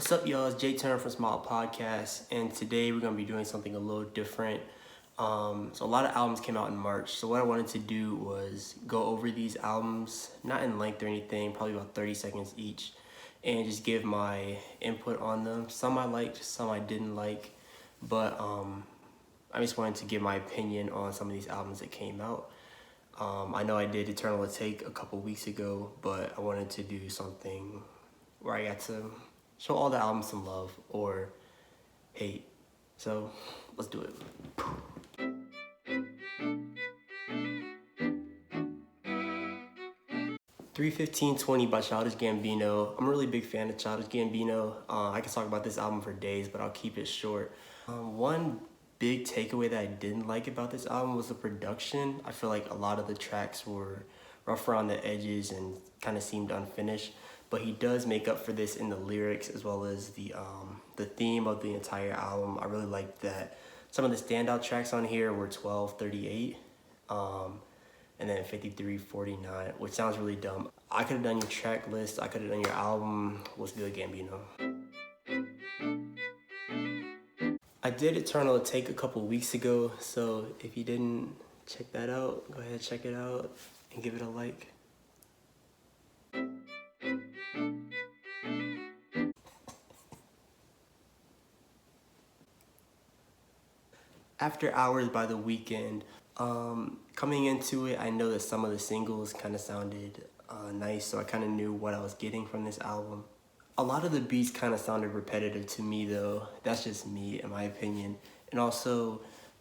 What's up, y'all? It's Jay Turner from Smile Podcast, and today we're going to be doing something a little different. So a lot of albums came out in March, so what I wanted to do was go over these albums, not in length or anything, probably about 30 seconds each, and just give my input on them. Some I liked, some I didn't like, but I just wanted to give my opinion on some of these albums that came out. I know I did Eternal Atake a couple weeks ago, but I wanted to do something where I got to show all the albums some love or hate. So let's do it. 3:15:20 by Childish Gambino. I'm a really big fan of Childish Gambino. I can talk about this album for days, but I'll keep it short. One big takeaway that I didn't like about this album was the production. I feel like a lot of the tracks were rough around the edges and kind of seemed unfinished, but he does make up for this in the lyrics as well as the theme of the entire album. I really liked that. Some of the standout tracks on here were 12:38 and then 53:49, which sounds really dumb. I could have done your track list, I could have done your album. What's good, Gambino? I did Eternal Atake a couple weeks ago, so if you didn't check that out, go ahead, check it out and give it a like. After Hours by The Weeknd. Coming into it, I know that some of the singles kind of sounded nice, so I kind of knew what I was getting from this album. A lot of the beats kind of sounded repetitive to me though. That's just me, in my opinion. And also,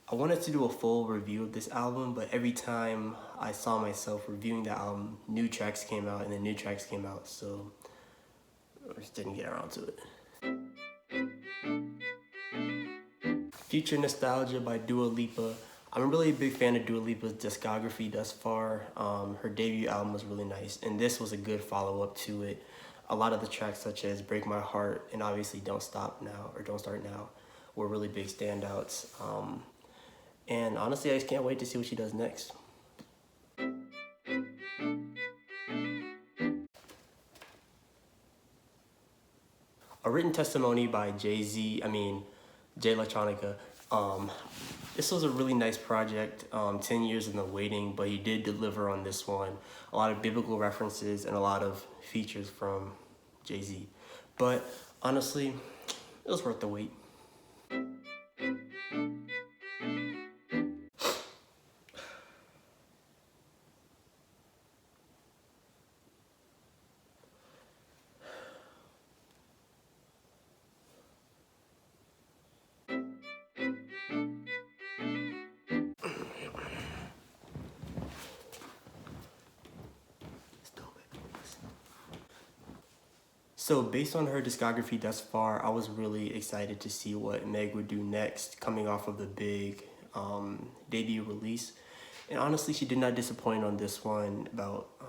I wanted to do a full review of this album, but every time I saw myself reviewing the album, new tracks came out and then new tracks came out, so I just didn't get around to it. Future Nostalgia by Dua Lipa. I'm a really big fan of Dua Lipa's discography thus far. Her debut album was really nice, and this was a good follow-up to it. A lot of the tracks such as Break My Heart and obviously Don't Stop Now or Don't Start Now were really big standouts. And honestly, I just can't wait to see what she does next. A Written Testimony by Jay Electronica. This was a really nice project, 10 years in the waiting, but he did deliver on this one. A lot of biblical references and a lot of features from Jay-Z. But honestly, it was worth the wait. So based on her discography thus far, I was really excited to see what Meg would do next, coming off of the big debut release. And honestly, she did not disappoint on this one. About, I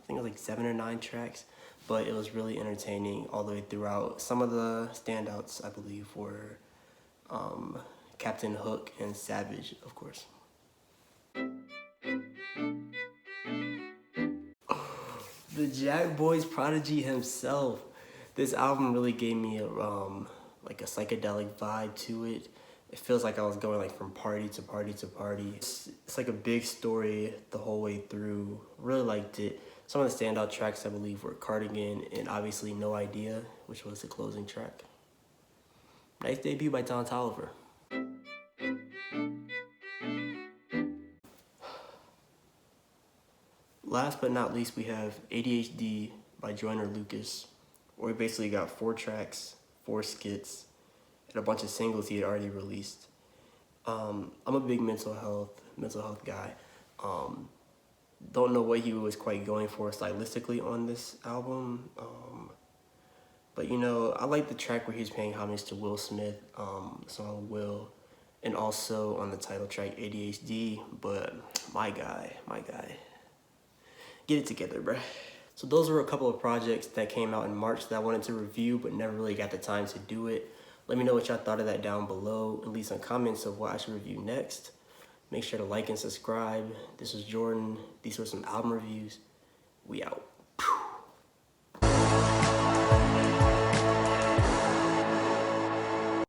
think it was like 7 or 9 tracks, but it was really entertaining all the way throughout. Some of the standouts, I believe, were Captain Hook and Savage, of course. The Jack Boy's prodigy himself. This album really gave me like a psychedelic vibe to it. It feels like I was going like from party to party to party. It's like a big story the whole way through. Really liked it. Some of the standout tracks I believe were Cardigan and obviously No Idea, which was the closing track. Nice debut by Toliver. Last but not least, we have ADHD by Joyner. Where we basically got 4 tracks, 4 skits, and a bunch of singles he had already released. I'm a big mental health guy. Don't know what he was quite going for stylistically on this album. But you know, I like the track where he's paying homage to Will Smith, the song Will, and also on the title track ADHD, but my guy. Get it together, bruh. So those were a couple of projects that came out in March that I wanted to review, but never really got the time to do it. Let me know what y'all thought of that down below, and leave some comments of what I should review next. Make sure to like and subscribe. This was Jordan. These were some album reviews. We out.